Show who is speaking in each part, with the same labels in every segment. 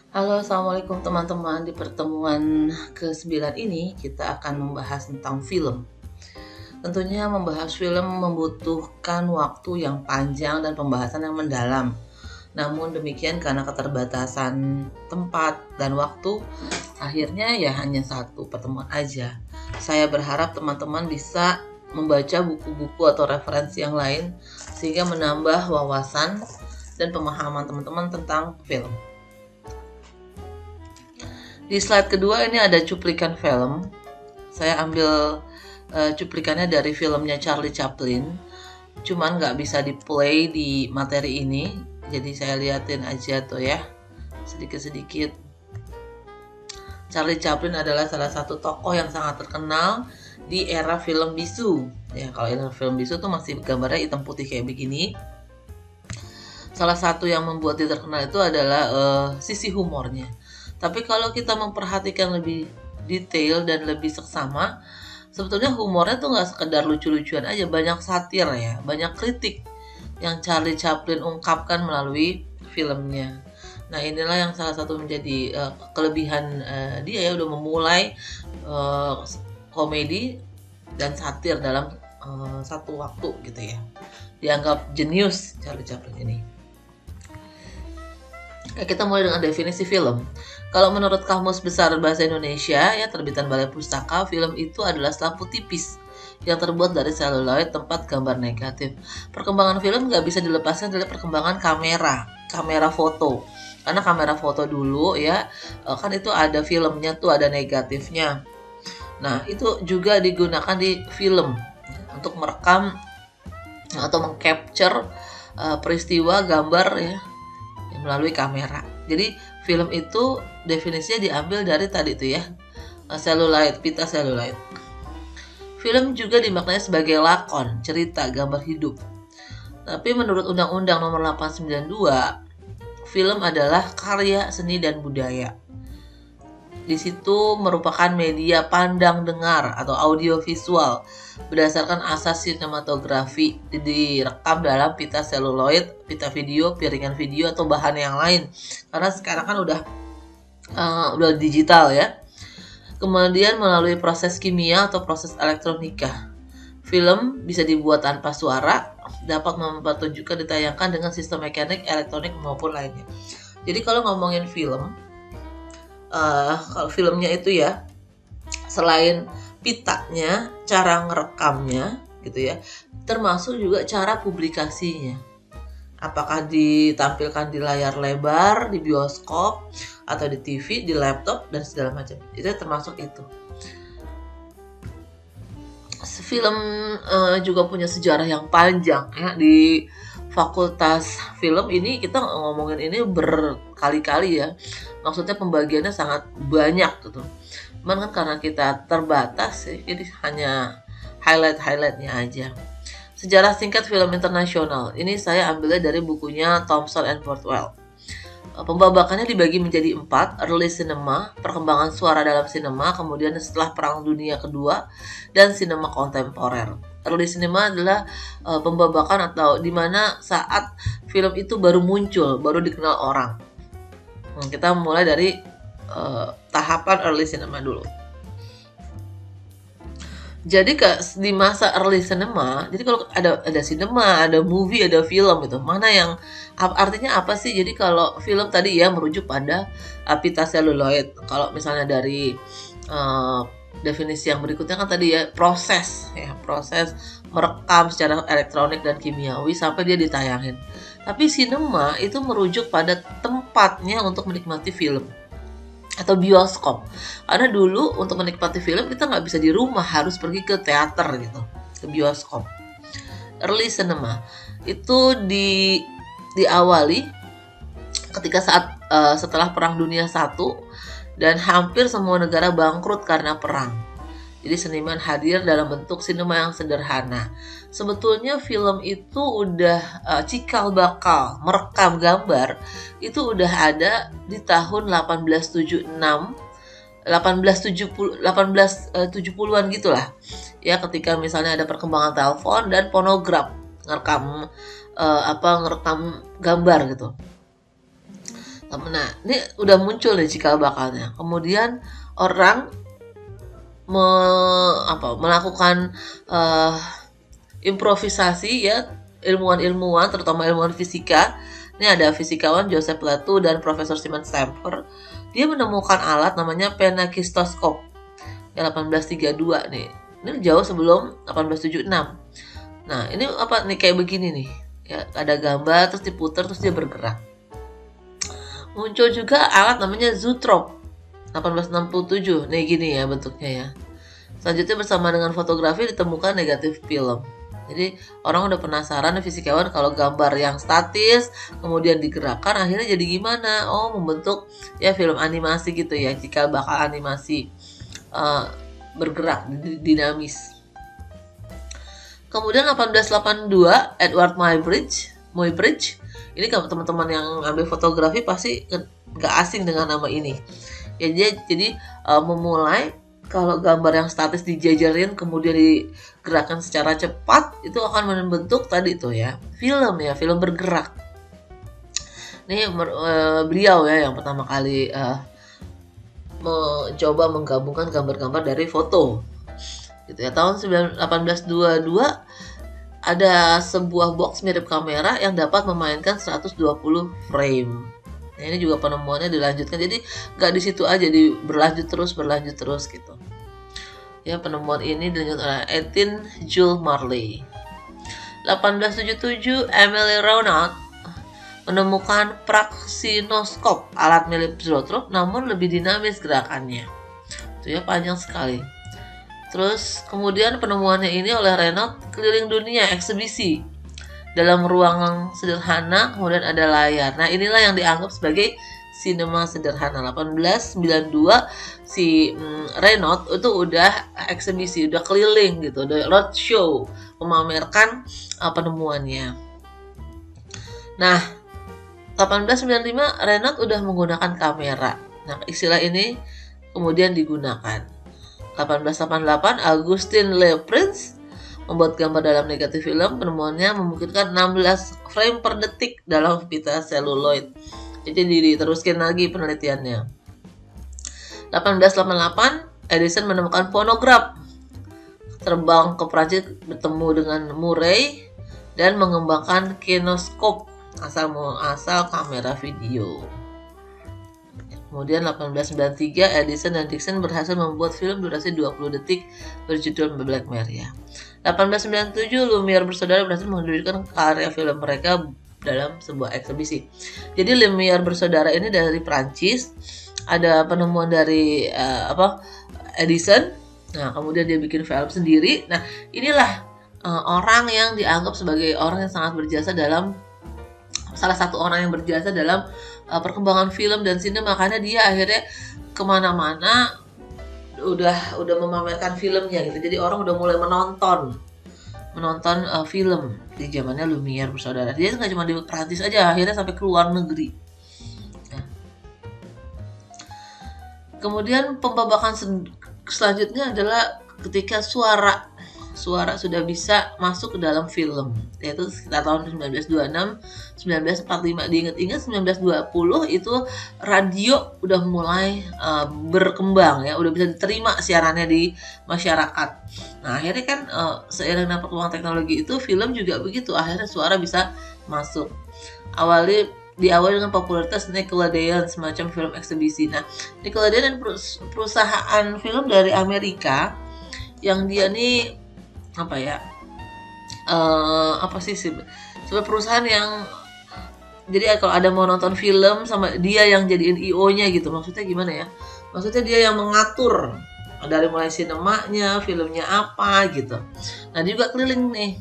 Speaker 1: Halo, assalamualaikum teman-teman. Di pertemuan ke-9 ini kita akan membahas tentang film. Tentunya membahas film membutuhkan waktu yang panjang dan pembahasan yang mendalam. Namun demikian karena keterbatasan tempat dan waktu, akhirnya ya hanya satu pertemuan aja. Saya berharap teman-teman bisa membaca buku-buku atau referensi yang lain sehingga menambah wawasan dan pemahaman teman-teman tentang film. Di slide kedua ini ada cuplikan film. Saya ambil cuplikannya dari filmnya Charlie Chaplin. Cuman nggak bisa di play di materi ini. Jadi saya liatin aja tuh ya, sedikit-sedikit. Charlie Chaplin adalah salah satu tokoh yang sangat terkenal di era film bisu. Ya, kalau era film bisu tuh masih gambarnya hitam putih kayak begini. Salah satu yang membuat dia terkenal itu adalah sisi humornya. Tapi kalau kita memperhatikan lebih detail dan lebih seksama, sebetulnya humornya tuh nggak sekedar lucu-lucuan aja, banyak satir ya, banyak kritik yang Charlie Chaplin ungkapkan melalui filmnya. Nah, inilah yang salah satu menjadi kelebihan dia ya, udah memulai komedi dan satir dalam satu waktu gitu ya. Dianggap jenius Charlie Chaplin ini. Kita mulai dengan definisi film. Kalau menurut Kamus Besar Bahasa Indonesia, ya terbitan Balai Pustaka, film itu adalah lampu tipis yang terbuat dari seluloid tempat gambar negatif. Perkembangan film nggak bisa dilepaskan dari perkembangan kamera foto. Karena kamera foto dulu ya, kan itu ada filmnya tuh, ada negatifnya. Nah, itu juga digunakan di film untuk merekam atau mengcapture peristiwa gambar ya melalui kamera. Jadi film itu definisinya diambil dari tadi tuh ya, seluloid, pita seluloid. Film juga dimaknai sebagai lakon, cerita, gambar hidup. Tapi menurut Undang-Undang Nomor 892, film adalah karya seni dan budaya. Di situ merupakan media pandang dengar atau audiovisual berdasarkan asas sinematografi, direkam dalam pita seluloid, pita video, piringan video atau bahan yang lain. Karena sekarang kan udah digital ya. Kemudian melalui proses kimia atau proses elektronika. Film bisa dibuat tanpa suara, dapat mempertunjukkan ditayangkan dengan sistem mekanik, elektronik maupun lainnya. Jadi kalau ngomongin film, kalau filmnya itu ya, selain pitanya, cara ngerekamnya gitu ya, termasuk juga cara publikasinya. Apakah ditampilkan di layar lebar, di bioskop, atau di TV, di laptop, dan segala macam. Itu termasuk itu. Film juga punya sejarah yang panjang ya. Di fakultas film ini kita ngomongin ini berkali-kali ya. Maksudnya pembagiannya sangat banyak gitu. Cuman kan karena kita terbatas ya, jadi hanya highlight-highlightnya aja. Sejarah singkat film internasional. Ini saya ambilnya dari bukunya Thomson and Fordwell. Pembabakannya dibagi menjadi 4, early cinema, perkembangan suara dalam sinema, kemudian setelah Perang Dunia Kedua, dan sinema kontemporer. Early cinema adalah pembabakan atau dimana saat film itu baru muncul, baru dikenal orang. Kita mulai dari tahapan early cinema dulu. Jadi di masa early cinema, jadi kalau ada cinema, ada movie, ada film gitu. Mana yang artinya apa sih? Jadi kalau film tadi ya merujuk pada pita seluloid. Kalau misalnya dari definisi yang berikutnya kan tadi ya proses merekam secara elektronik dan kimiawi sampai dia ditayangin. Tapi sinema itu merujuk pada tempatnya untuk menikmati film atau bioskop. Karena dulu untuk menikmati film kita nggak bisa di rumah, harus pergi ke teater gitu, ke bioskop. Early cinema itu diawali ketika setelah Perang Dunia I dan hampir semua negara bangkrut karena perang. Jadi seniman hadir dalam bentuk sinema yang sederhana. Sebetulnya film itu udah cikal bakal merekam gambar itu udah ada di tahun 1870-an gitulah. Ya ketika misalnya ada perkembangan telepon dan fonograf ngerekam gambar gitu. Nah, ini udah muncul nih cikal bakalnya. Kemudian orang melakukan improvisasi ya, ilmuwan-ilmuwan terutama ilmuwan fisika. Ini ada fisikawan Joseph Plato dan Profesor Simon Stamper. Dia menemukan alat namanya phenakistoscope yang 1832 nih. Ini jauh sebelum 1876. Nah, ini apa nih, kayak begini nih. Ya, ada gambar terus diputar terus dia bergerak. Muncul juga alat namanya zootrope 1867. Nih gini ya bentuknya ya. Selanjutnya bersama dengan fotografi ditemukan negatif film. Jadi orang udah penasaran fisikawan kalau gambar yang statis kemudian digerakkan akhirnya jadi gimana? Oh, membentuk ya film animasi gitu ya, cikal bakal animasi bergerak dinamis. Kemudian 1882 Edward Muybridge. Ini kalau teman-teman yang ambil fotografi pasti nggak asing dengan nama ini. Ya, jadi memulai kalau gambar yang statis dijajarin kemudian digerakkan secara cepat itu akan membentuk tadi tuh ya film bergerak. Ini beliau ya yang pertama kali mencoba menggabungkan gambar-gambar dari foto. Gitu ya. Tahun 1822 ada sebuah box mirip kamera yang dapat memainkan 120 frame. Nah, ini juga penemuannya dilanjutkan, jadi nggak di situ aja, berlanjut terus gitu. Ya, penemuan ini dilanjutkan oleh Etienne Jules Marley. 1877 Emile Raynaud menemukan praxinoscope, alat mirip zoetrope namun lebih dinamis gerakannya. Itu ya, panjang sekali. Terus kemudian penemuannya ini oleh Raynaud keliling dunia eksebisi. Dalam ruangan sederhana kemudian ada layar. Nah, inilah yang dianggap sebagai sinema sederhana. 1892 si Raynaud itu udah eksebisi, udah keliling gitu, udah roadshow memamerkan penemuannya. Nah, 1895 Raynaud udah menggunakan kamera. Nah, istilah ini kemudian digunakan. 1888 Augustin Le Prince membuat gambar dalam negatif film. Penemuannya memungkinkan 16 frame per detik dalam pita seluloid. Jadi diteruskan lagi penelitiannya. 1888 Edison menemukan fonograf. Terbang ke Prancis bertemu dengan Murray dan mengembangkan kineskop asal kamera video. Kemudian 1893 Edison dan Dickson berhasil membuat film durasi 20 detik berjudul Black Maria. 1897 Lumiere bersaudara berhasil menunjukkan karya film mereka dalam sebuah eksebisi. Jadi Lumiere bersaudara ini dari Prancis, ada penemuan dari Edison. Nah, kemudian dia bikin film sendiri. Nah, inilah orang yang dianggap sebagai orang yang sangat berjasa dalam salah satu orang yang berjasa dalam perkembangan film dan sinema, makanya dia akhirnya kemana-mana udah memamerkan filmnya gitu. Jadi orang udah mulai menonton film di zamannya Lumiere bersaudara. Dia nggak cuma di Prancis aja, akhirnya sampai ke luar negeri. Nah. Kemudian pembabakan selanjutnya adalah ketika suara sudah bisa masuk ke dalam film, yaitu sekitar tahun 1926, 1945. Diingat-ingat 1920 itu radio udah mulai berkembang ya, udah bisa diterima siarannya di masyarakat. Nah, akhirnya kan seiring dengan perkembangan teknologi itu film juga begitu, akhirnya suara bisa masuk. Diawali dengan popularitas Nickelodeon, semacam film eksebisi. Nah, Nickelodeon perusahaan film dari Amerika yang dia nih sebuah perusahaan yang jadi kalau ada mau nonton film sama dia yang jadiin IO-nya gitu. Maksudnya gimana ya? Maksudnya dia yang mengatur dari mulai sinemanya, filmnya apa gitu. Nah, dia juga keliling nih.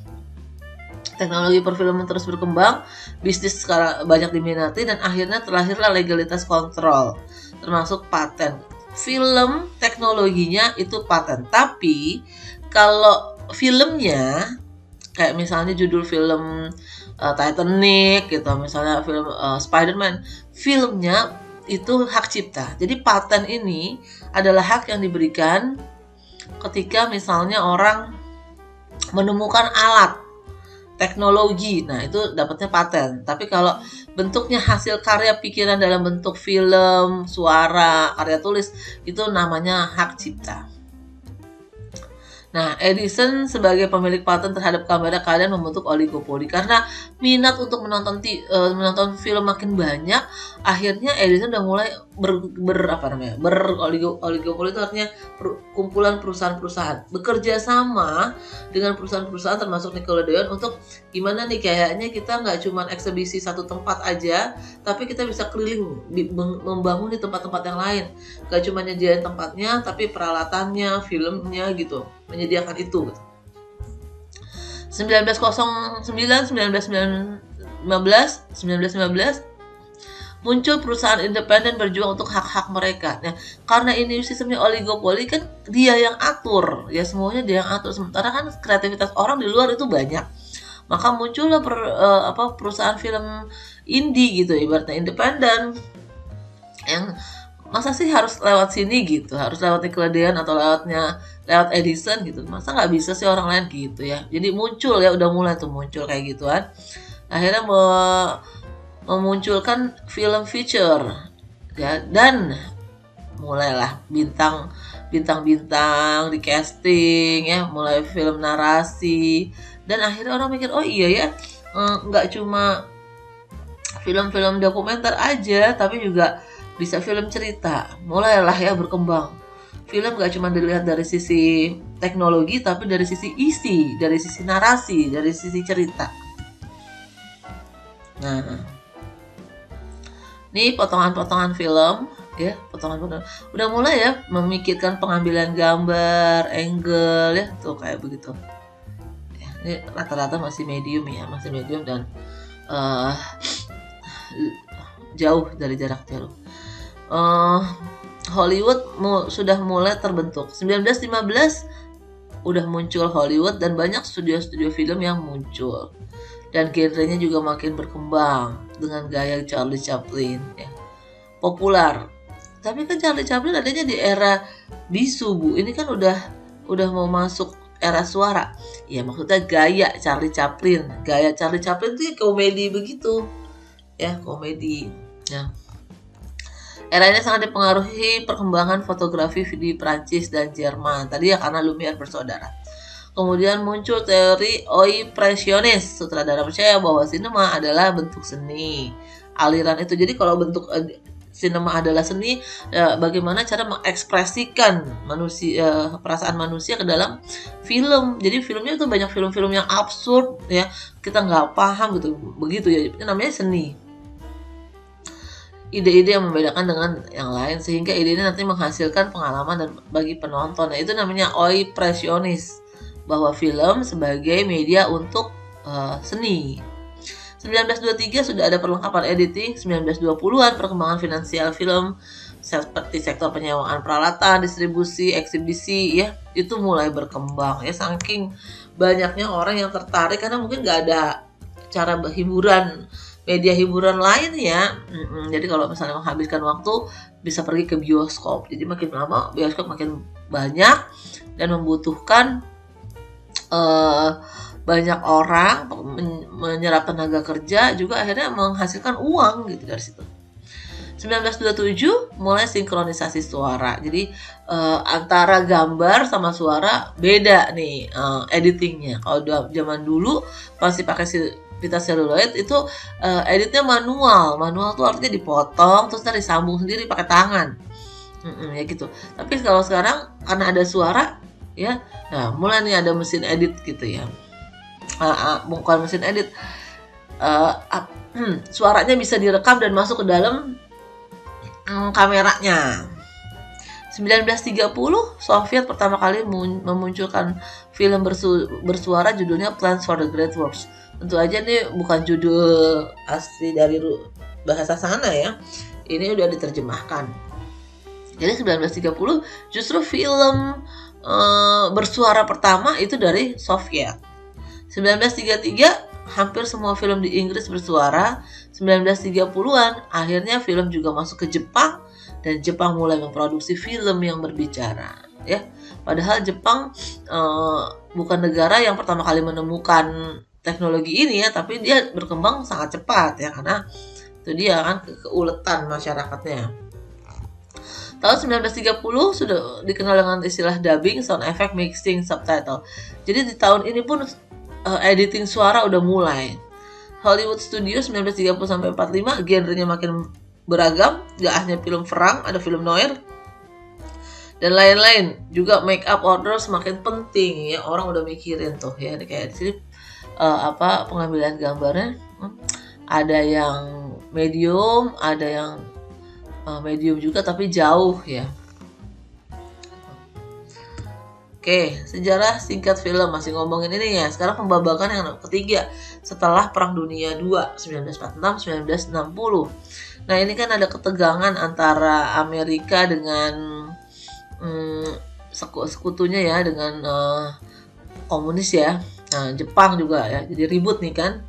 Speaker 1: Teknologi perfilman terus berkembang, bisnis sekarang banyak diminati dan akhirnya terlahirlah legalitas kontrol, termasuk paten. Film teknologinya itu paten, tapi kalau filmnya kayak misalnya judul film Titanic gitu, misalnya film Spider-Man, filmnya itu hak cipta. Jadi paten ini adalah hak yang diberikan ketika misalnya orang menemukan alat teknologi, nah itu dapatnya paten. Tapi kalau bentuknya hasil karya pikiran dalam bentuk film, suara, karya tulis, itu namanya hak cipta. Nah, Edison sebagai pemilik paten terhadap kamera keadaan membentuk oligopoli karena minat untuk menonton film makin banyak. Akhirnya Edison udah mulai oligopoli itu artinya kumpulan perusahaan-perusahaan bekerja sama dengan perusahaan-perusahaan termasuk Nickelodeon untuk gimana nih, kayaknya kita nggak cuma eksebisi satu tempat aja, tapi kita bisa keliling membangun di tempat-tempat yang lain. Gak cuma nyediain tempatnya, tapi peralatannya, filmnya gitu, menyediakan itu. 1909, 1915 muncul perusahaan independen berjuang untuk hak-hak mereka. Nah, karena ini sistemnya oligopoli kan dia yang atur, ya semuanya dia yang atur. Sementara kan kreativitas orang di luar itu banyak. Maka muncullah perusahaan film indie gitu, ibaratnya independen. Yang masa sih harus lewat sini gitu, harus lewat Nickelodeon atau lewat Edison gitu, masa nggak bisa sih orang lain gitu ya. Jadi muncul ya, udah mulai tuh muncul kayak gituan. Akhirnya memunculkan film feature ya, dan mulailah bintang-bintang di casting ya, mulai film narasi, dan akhirnya orang mikir, oh iya ya, nggak cuma film-film dokumenter aja, tapi juga bisa film cerita. Mulailah ya berkembang. Film gak cuma dilihat dari sisi teknologi, tapi dari sisi isi, dari sisi narasi, dari sisi cerita. Nah, ini potongan-potongan film ya, potongan-potongan. Udah mulai ya memikirkan pengambilan gambar, angle ya, tuh kayak begitu. Ya, ini rata-rata masih medium ya, masih medium dan jauh dari jarak jauh. Hollywood sudah mulai terbentuk. 1915 udah muncul Hollywood dan banyak studio-studio film yang muncul. Dan genrenya juga makin berkembang dengan gaya Charlie Chaplin ya. Populer. Tapi kan Charlie Chaplin adanya di era bisu, Bu. Ini kan udah mau masuk era suara. Ya maksudnya gaya Charlie Chaplin. Gaya Charlie Chaplin itu komedi begitu. Ya, komedi. Ya. Era ini sangat dipengaruhi perkembangan fotografi di Prancis dan Jerman. Tadi ya karena Lumière bersaudara. Kemudian muncul teori Oimpressionis. Sutradara percaya bahwa sinema adalah bentuk seni. Aliran itu. Jadi kalau bentuk sinema adalah seni, bagaimana cara mengekspresikan perasaan manusia ke dalam film. Jadi filmnya itu banyak film-film yang absurd ya. Kita nggak paham gitu. Begitu ya. Itu namanya seni. Ide-ide yang membedakan dengan yang lain sehingga ide ini nanti menghasilkan pengalaman dan bagi penonton. Nah, itu namanya Oimpressionis, bahwa film sebagai media untuk seni. 1923 sudah ada perlengkapan editing. 1920-an perkembangan finansial film seperti sektor penyewaan peralatan, distribusi, eksibisi ya, itu mulai berkembang ya, saking banyaknya orang yang tertarik karena mungkin nggak ada cara hiburan, media hiburan lain ya. Jadi kalau misalnya menghabiskan waktu bisa pergi ke bioskop. Jadi makin lama bioskop makin banyak dan membutuhkan banyak orang, menyerap tenaga kerja, juga akhirnya menghasilkan uang gitu dari situ. 1927 mulai sinkronisasi suara. Jadi antara gambar sama suara beda nih editingnya. Kalau zaman dulu masih pakai pita seluloid itu editnya manual tuh artinya dipotong terus disambung sendiri pakai tangan ya gitu. Tapi kalau sekarang karena ada suara ya, nah mulai nih ada mesin edit gitu ya, bukan mesin edit, suaranya bisa direkam dan masuk ke dalam kameranya. 1930 Soviet pertama kali memunculkan film bersuara judulnya Plans for the Great Works. Tentu aja nih bukan judul asli dari bahasa sana ya. Ini udah diterjemahkan. Jadi 1930 justru film bersuara pertama itu dari Soviet. 1933 hampir semua film di Inggris bersuara. 1930-an akhirnya film juga masuk ke Jepang dan Jepang mulai memproduksi film yang berbicara ya. Padahal Jepang bukan negara yang pertama kali menemukan teknologi ini ya, tapi dia berkembang sangat cepat ya, karena itu dia kan keuletan masyarakatnya. Tahun 1930 sudah dikenal dengan istilah dubbing, sound effect, mixing, subtitle. Jadi di tahun ini pun editing suara udah mulai. Hollywood Studios 1930 sampai 45 genrenya makin beragam, gak hanya film perang, ada film noir dan lain-lain. Juga make up orders makin penting ya, orang udah mikirin tuh ya, kayak di sini pengambilan gambarnya ada yang medium, ada yang medium juga tapi jauh ya. Oke, sejarah singkat film, masih ngomongin ini ya. Sekarang pembabakan yang ketiga setelah Perang Dunia II 1946-1960. Nah, ini kan ada ketegangan antara Amerika dengan sekutunya ya, dengan komunis ya. Nah, Jepang juga ya. Jadi ribut nih kan.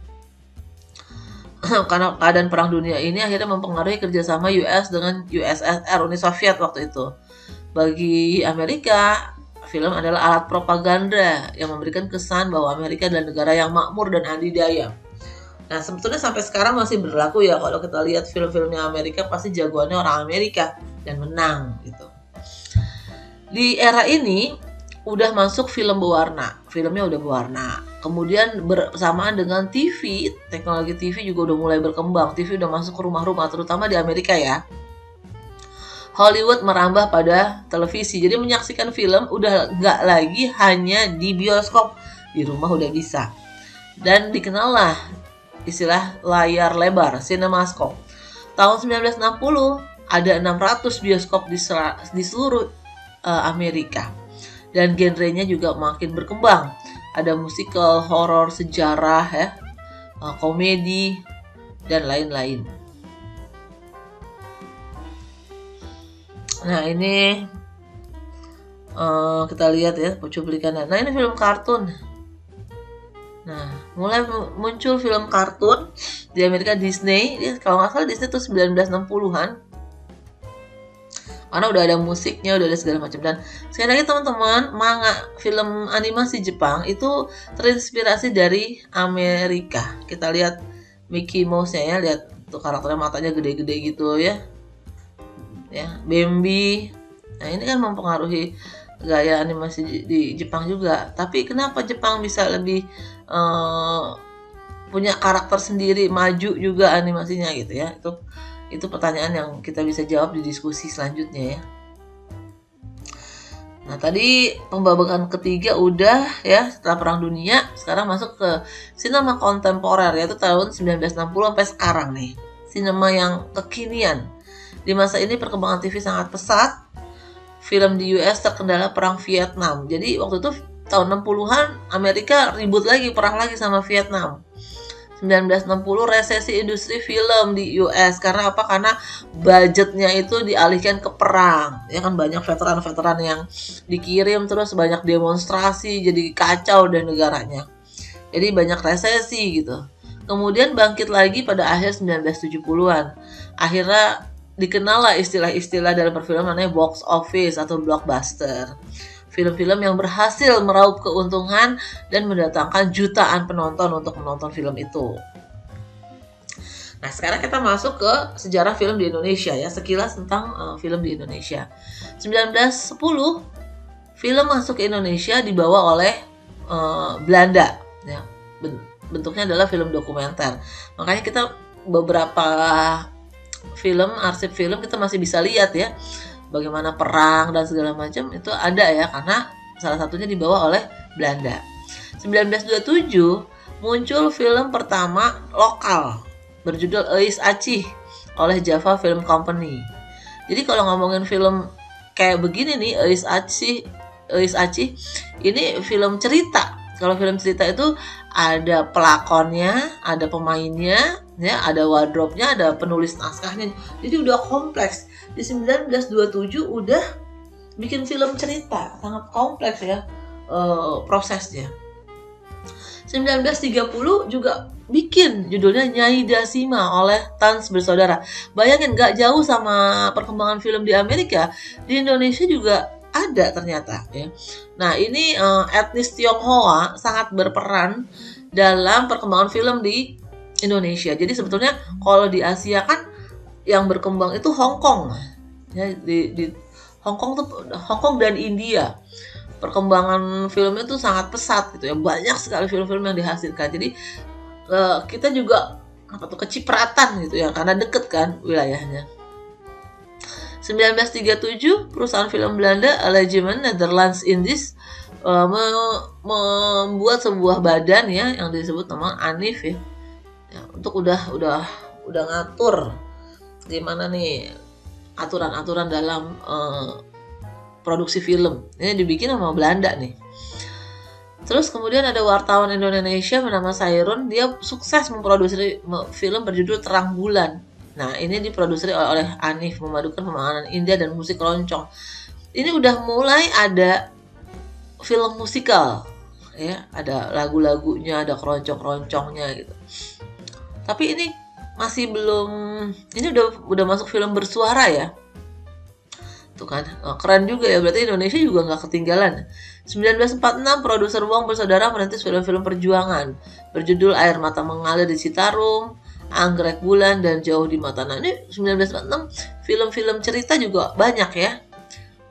Speaker 1: Karena keadaan Perang Dunia ini akhirnya mempengaruhi kerjasama US dengan USSR, Uni Soviet waktu itu. Bagi Amerika, film adalah alat propaganda yang memberikan kesan bahwa Amerika adalah negara yang makmur dan adidaya. Nah, sebetulnya sampai sekarang masih berlaku ya, kalau kita lihat film-filmnya Amerika pasti jagoannya orang Amerika dan menang gitu. Di era ini udah masuk film berwarna, filmnya udah berwarna. Kemudian bersamaan dengan TV, teknologi TV juga udah mulai berkembang. TV udah masuk ke rumah-rumah, terutama di Amerika ya. Hollywood merambah pada televisi, jadi menyaksikan film udah nggak lagi hanya di bioskop, di rumah udah bisa. Dan dikenallah istilah layar lebar, CinemaScope. Tahun 1960 ada 600 bioskop di seluruh Amerika. Dan genrenya juga makin berkembang. Ada musikal, horor, sejarah ya, komedi dan lain-lain. Nah, ini kita lihat ya cuplikannya. Nah, ini film kartun. Nah, mulai muncul film kartun di Amerika, Disney. Kalau nggak salah Disney itu 1960-an. Karena udah ada musiknya, udah ada segala macam. Dan sekali lagi teman-teman, manga, film animasi Jepang itu terinspirasi dari Amerika. Kita lihat Mickey Mouse-nya ya, lihat tuh karakternya, matanya gede-gede gitu ya. Ya, Bambi. Nah, ini kan mempengaruhi gaya animasi di Jepang juga. Tapi kenapa Jepang bisa lebih punya karakter sendiri, maju juga animasinya gitu ya. Itu pertanyaan yang kita bisa jawab di diskusi selanjutnya ya. Nah, tadi pembabakan ketiga udah ya, setelah Perang Dunia. Sekarang masuk ke sinema kontemporer, yaitu tahun 1960 sampai sekarang nih. Sinema yang kekinian. Di masa ini perkembangan TV sangat pesat. Film di US terkendala Perang Vietnam. Jadi waktu itu tahun 60-an Amerika ribut lagi, perang lagi sama Vietnam. 1960 resesi industri film di US. Karena apa? Karena budgetnya itu dialihkan ke perang. Ya kan, banyak veteran-veteran yang dikirim, terus banyak demonstrasi, jadi kacau deh negaranya. Jadi banyak resesi gitu. Kemudian bangkit lagi pada akhir 1970-an. Akhirnya dikenal lah istilah-istilah dalam perfilman namanya box office atau blockbuster. Film-film yang berhasil meraup keuntungan dan mendatangkan jutaan penonton untuk menonton film itu. Nah, sekarang kita masuk ke sejarah film di Indonesia ya, sekilas tentang film di Indonesia. 1910 film masuk ke Indonesia dibawa oleh Belanda ya. Bentuknya adalah film dokumenter. Makanya kita beberapa film, arsip film kita masih bisa lihat ya, bagaimana perang dan segala macam itu ada ya, karena salah satunya dibawa oleh Belanda. 1927 muncul film pertama lokal berjudul Eis Acih oleh Java Film Company. Jadi kalau ngomongin film kayak begini nih, Eis Acih ini film cerita. Kalau film cerita itu ada pelakonnya, ada pemainnya, ya, ada wardrobe-nya, ada penulis naskahnya. Jadi udah kompleks. Di 1927 udah bikin film cerita, sangat kompleks ya prosesnya. 1930 juga bikin judulnya Nyai Dasima oleh Tans Bersaudara. Bayangin, gak jauh sama perkembangan film di Amerika, di Indonesia juga ada ternyata ya. Nah, ini etnis Tionghoa sangat berperan dalam perkembangan film di Indonesia. Jadi sebetulnya kalau di Asia kan yang berkembang itu Hong Kong. Ya, di Hong Kong dan India. Perkembangan filmnya tuh sangat pesat gitu ya. Banyak sekali film-film yang dihasilkan. Jadi kita juga kecipratan gitu ya, karena deket kan wilayahnya. 1937 perusahaan film Belanda Allegemen Netherlands Indies membuat sebuah badan ya yang disebut nama ANIF ya, untuk udah ngatur gimana nih aturan-aturan dalam produksi film. Ini dibikin sama Belanda nih. Terus kemudian ada wartawan Indonesia bernama Sairun, dia sukses memproduksi film berjudul Terang Bulan. Nah, ini diproduksi oleh ANIF, memadukan pemahaman India dan musik keroncong. Ini udah mulai ada film musikal, ya, ada lagu-lagunya, ada keroncong-keroncongnya gitu. Tapi ini masih belum, ini udah masuk film bersuara ya. Tuh kan, keren juga ya, berarti Indonesia juga nggak ketinggalan. 1946 produser Wong bersaudara merintis film-film perjuangan berjudul Air Mata Mengalir di Citarum, Anggrek Bulan, dan Jauh di Mata. Nah, ini 1946 film-film cerita juga banyak ya.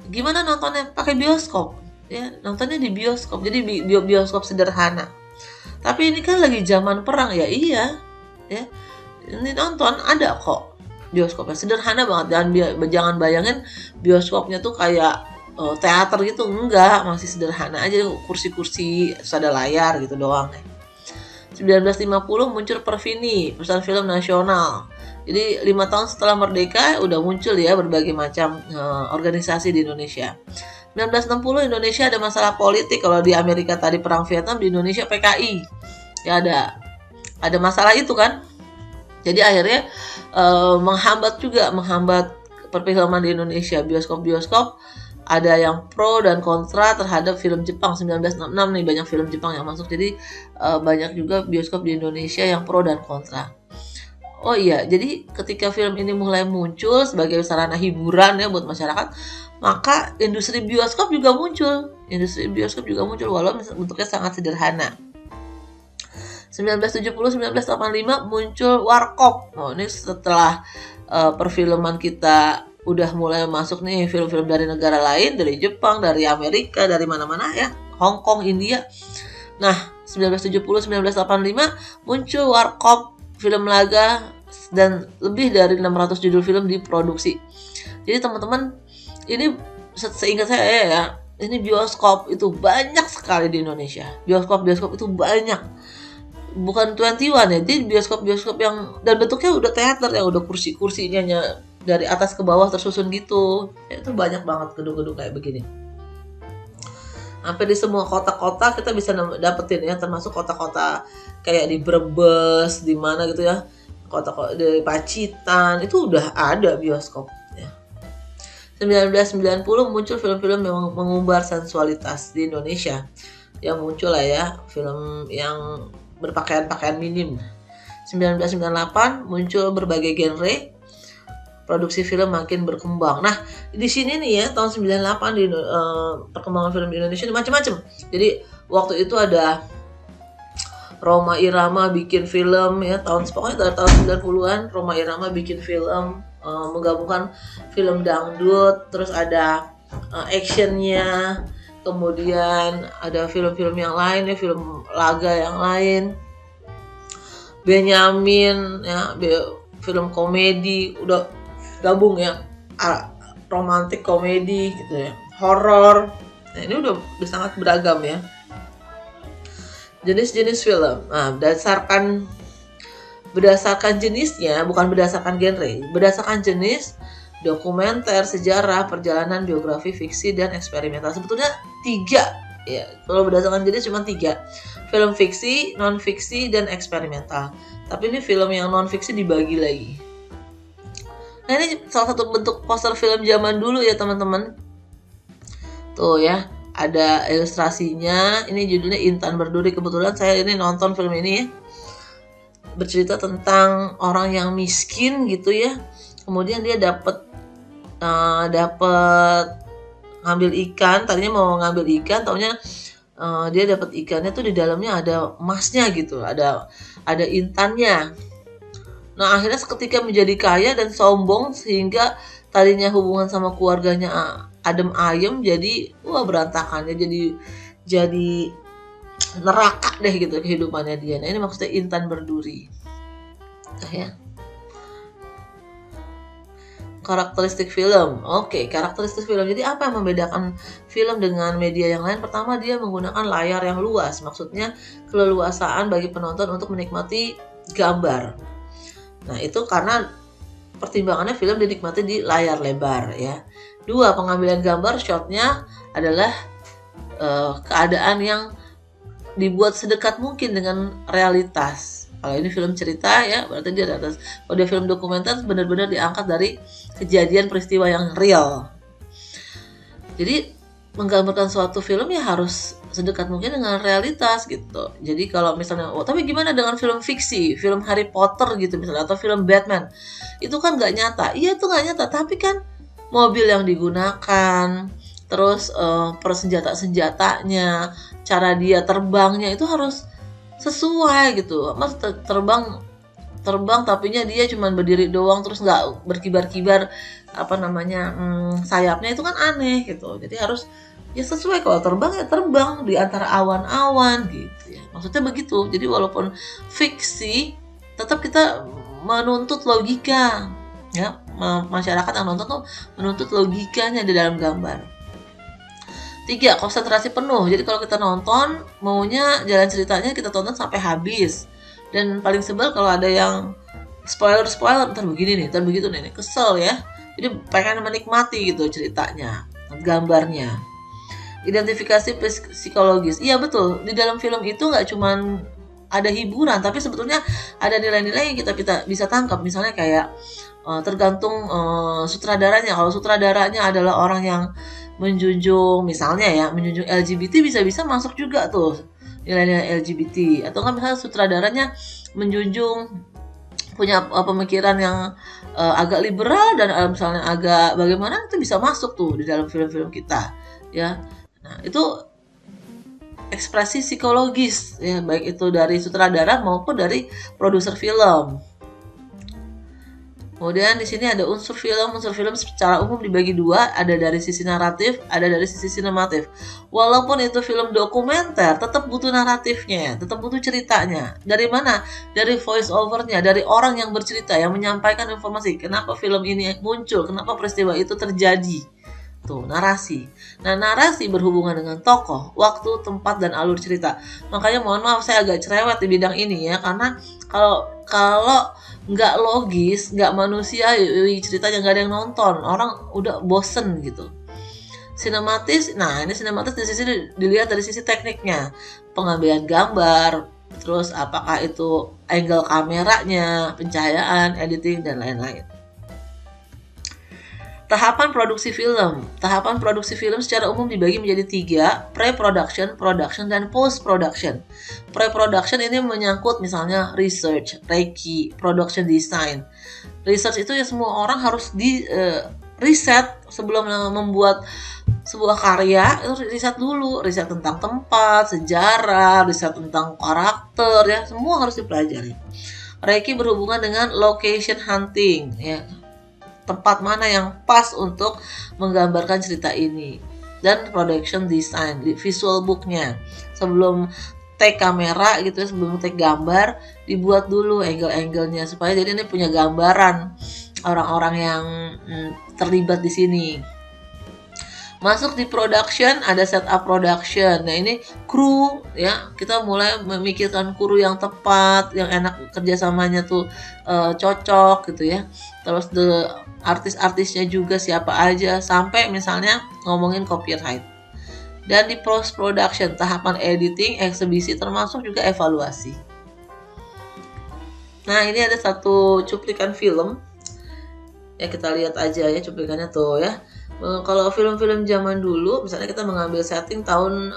Speaker 1: Gimana nontonnya? Pakai bioskop ya, nontonnya di bioskop. Jadi bioskop sederhana. Tapi ini kan lagi zaman perang ya, iya ya. Ini nonton ada kok bioskopnya, sederhana banget. Dan jangan bayangin bioskopnya tuh kayak teater gitu, enggak, masih sederhana aja, kursi-kursi, terus ada layar gitu doang. 1950 muncul Perfini, perusahaan film nasional. Jadi 5 tahun setelah merdeka udah muncul ya berbagai macam organisasi di Indonesia. 1960 Indonesia ada masalah politik. Kalau di Amerika tadi perang Vietnam, di Indonesia PKI. Ya ada masalah itu kan. Jadi akhirnya menghambat perfilman di Indonesia. Bioskop ada yang pro dan kontra terhadap film Jepang. 1966 nih banyak film Jepang yang masuk. Jadi banyak juga bioskop di Indonesia yang pro dan kontra. Oh iya, jadi ketika film ini mulai muncul sebagai sarana hiburan ya buat masyarakat, maka industri bioskop juga muncul. Walau bentuknya sangat sederhana. 1970-1985 muncul Warkop. Oh, ini setelah perfilman kita udah mulai masuk nih film-film dari negara lain, dari Jepang, dari Amerika, dari mana-mana ya, Hong Kong, India. Nah, 1970-1985 muncul Warkop, film laga, dan lebih dari 600 judul film diproduksi. Jadi teman-teman, ini seingat saya ya, ini bioskop itu banyak sekali di Indonesia. Bioskop itu banyak. Bukan 21 ya, jadi bioskop yang, dan bentuknya udah teater ya, udah kursi-kursinya dari atas ke bawah tersusun gitu. Itu banyak banget gedung-gedung kayak begini. Hampir di semua kota-kota kita bisa dapetin ya, termasuk kota-kota kayak di Brebes, di mana gitu ya, kota-kota di Pacitan, itu udah ada bioskop ya. 1990 muncul film-film yang mengumbar sensualitas di Indonesia. Yang muncul lah ya, film yang berpakaian-pakaian minim. 1998 muncul berbagai genre, produksi film makin berkembang. Nah, di sini nih ya, tahun 98 di perkembangan film di Indonesia ini macam-macam. Jadi waktu itu ada Rhoma Irama bikin film ya, pokoknya dari tahun 90-an Rhoma Irama bikin film, menggabungkan film dangdut, terus ada actionnya, kemudian ada film-film yang lain ya, film laga yang lain, Benyamin ya, film komedi, udah gabung ya, romantik komedi gitu ya, horor. Nah, ini udah sangat beragam ya jenis-jenis film. Nah, berdasarkan jenisnya, bukan berdasarkan genre, berdasarkan jenis, dokumenter, sejarah, perjalanan, biografi, fiksi, dan eksperimental. Sebetulnya 3 ya, kalau berdasarkan jenis cuma 3, film fiksi, non fiksi, dan eksperimental. Tapi ini film yang non fiksi dibagi lagi. Nah, ini salah satu bentuk poster film zaman dulu ya teman-teman. Tuh ya, ada ilustrasinya. Ini judulnya Intan Berduri. Kebetulan saya ini nonton film ini ya. Bercerita tentang orang yang miskin gitu ya. Kemudian dia dapat ngambil ikan. Tadinya mau ngambil ikan, taunya dia dapat ikannya tuh di dalamnya ada emasnya gitu, ada intannya. Nah akhirnya seketika menjadi kaya dan sombong sehingga tadinya hubungan sama keluarganya adem ayem jadi berantakannya, jadi neraka deh gitu kehidupannya dia. Nah ini maksudnya intan berduri. Nah ya. Karakteristik film. Oke, karakteristik film. Jadi apa yang membedakan film dengan media yang lain? Pertama, dia menggunakan layar yang luas. Maksudnya keleluasaan bagi penonton untuk menikmati gambar. Nah, itu karena pertimbangannya film dinikmati di layar lebar ya. 2, pengambilan gambar shotnya adalah keadaan yang dibuat sedekat mungkin dengan realitas. Kalau ini film cerita ya berarti dia atas. Kalau dia film dokumenter benar-benar diangkat dari kejadian peristiwa yang real. Jadi menggambarkan suatu film ya harus sedekat mungkin dengan realitas gitu. Jadi kalau misalnya, tapi gimana dengan film fiksi, film Harry Potter gitu misalnya, atau film Batman, itu kan nggak nyata. Iya itu nggak nyata, tapi kan mobil yang digunakan, terus persenjata-senjatanya, cara dia terbangnya itu harus sesuai gitu. Mas terbang tapinya dia cuma berdiri doang terus nggak berkibar-kibar sayapnya, itu kan aneh gitu. Jadi harus ya sesuai, kalau terbang ya terbang di antara awan-awan gitu ya. Maksudnya begitu. Jadi walaupun fiksi tetap kita menuntut logika ya. Masyarakat yang nonton tuh menuntut logikanya di dalam gambar. 3, konsentrasi penuh. Jadi kalau kita nonton, maunya jalan ceritanya kita tonton sampai habis. Dan paling sebel kalau ada yang spoiler, ntar begini nih, ntar begitu nih, kesel ya. Jadi pengen menikmati gitu ceritanya, gambarnya. Identifikasi psikologis. Iya betul, di dalam film itu nggak cuman ada hiburan, tapi sebetulnya ada nilai-nilai yang kita bisa tangkap. Misalnya kayak tergantung sutradaranya. Kalau sutradaranya adalah orang yang menjunjung LGBT, bisa masuk juga tuh nilai-nilai LGBT. Atau kan misalnya sutradaranya menjunjung punya pemikiran yang agak liberal dan misalnya agak bagaimana, itu bisa masuk tuh di dalam film-film kita ya. Nah itu ekspresi psikologis ya, baik itu dari sutradara maupun dari produser film. Kemudian di sini ada unsur film. Unsur film secara umum dibagi 2, ada dari sisi naratif, ada dari sisi sinematif. Walaupun itu film dokumenter, tetap butuh naratifnya, tetap butuh ceritanya. Dari mana? Dari voice overnya, dari orang yang bercerita, yang menyampaikan informasi. Kenapa film ini muncul? Kenapa peristiwa itu terjadi? Tuh, narasi. Nah, narasi berhubungan dengan tokoh, waktu, tempat, dan alur cerita. Makanya mohon maaf saya agak cerewet di bidang ini ya, karena kalau nggak logis, nggak manusiawi ceritanya, nggak ada yang nonton, orang udah bosen gitu. Sinematis, nah ini sinematis di sisi dilihat dari sisi tekniknya, pengambilan gambar, terus apakah itu angle kameranya, pencahayaan, editing, dan lain-lain. Tahapan produksi film. Tahapan produksi film secara umum dibagi menjadi 3, pre-production, production, dan post-production. Pre-production ini menyangkut misalnya research, reiki, production design. Research itu ya semua orang harus di riset sebelum membuat sebuah karya, itu riset dulu, riset tentang tempat, sejarah, riset tentang karakter ya, semua harus dipelajari. Reiki berhubungan dengan location hunting ya. Tempat mana yang pas untuk menggambarkan cerita ini. Dan production design, visual booknya. Sebelum take kamera gitu, sebelum take gambar, dibuat dulu angle-angle-nya supaya jadi ini punya gambaran orang-orang yang terlibat di sini. Masuk di production, ada setup production. Nah ini kru ya, kita mulai memikirkan kru yang tepat, yang enak kerjasamanya tuh cocok gitu ya. Terus artis-artisnya juga siapa aja, sampai misalnya ngomongin copyright. Dan di post production, tahapan editing, eksebisi, termasuk juga evaluasi. Nah ini ada satu cuplikan film ya, kita lihat aja ya cuplikannya tuh ya. Kalau film-film zaman dulu, misalnya kita mengambil setting tahun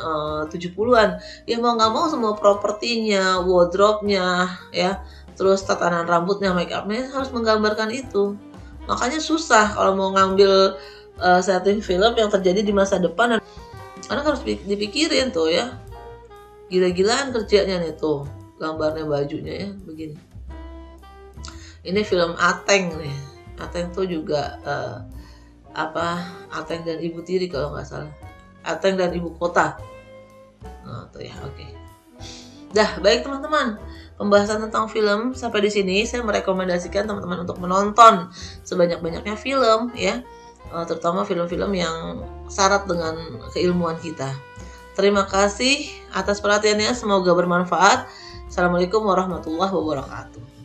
Speaker 1: 70-an, ya mau nggak mau semua propertinya, wardrobe-nya, ya, terus tatanan rambutnya, make up-nya harus menggambarkan itu. Makanya susah kalau mau ngambil setting film yang terjadi di masa depan, karena harus dipikirin tuh ya. Gila-gilaan kerjanya nih tuh. Gambarnya bajunya ya begini. Ini film Ateng nih. Ateng tuh juga Ateng dan Ibu Tiri kalau nggak salah. Ateng dan Ibu Kota. Nah, tuh ya, oke. Dah, baik teman-teman. Pembahasan tentang film sampai di sini. Saya merekomendasikan teman-teman untuk menonton sebanyak-banyaknya film ya. Terutama film-film yang syarat dengan keilmuan kita. Terima kasih atas perhatiannya, semoga bermanfaat. Assalamualaikum warahmatullahi wabarakatuh.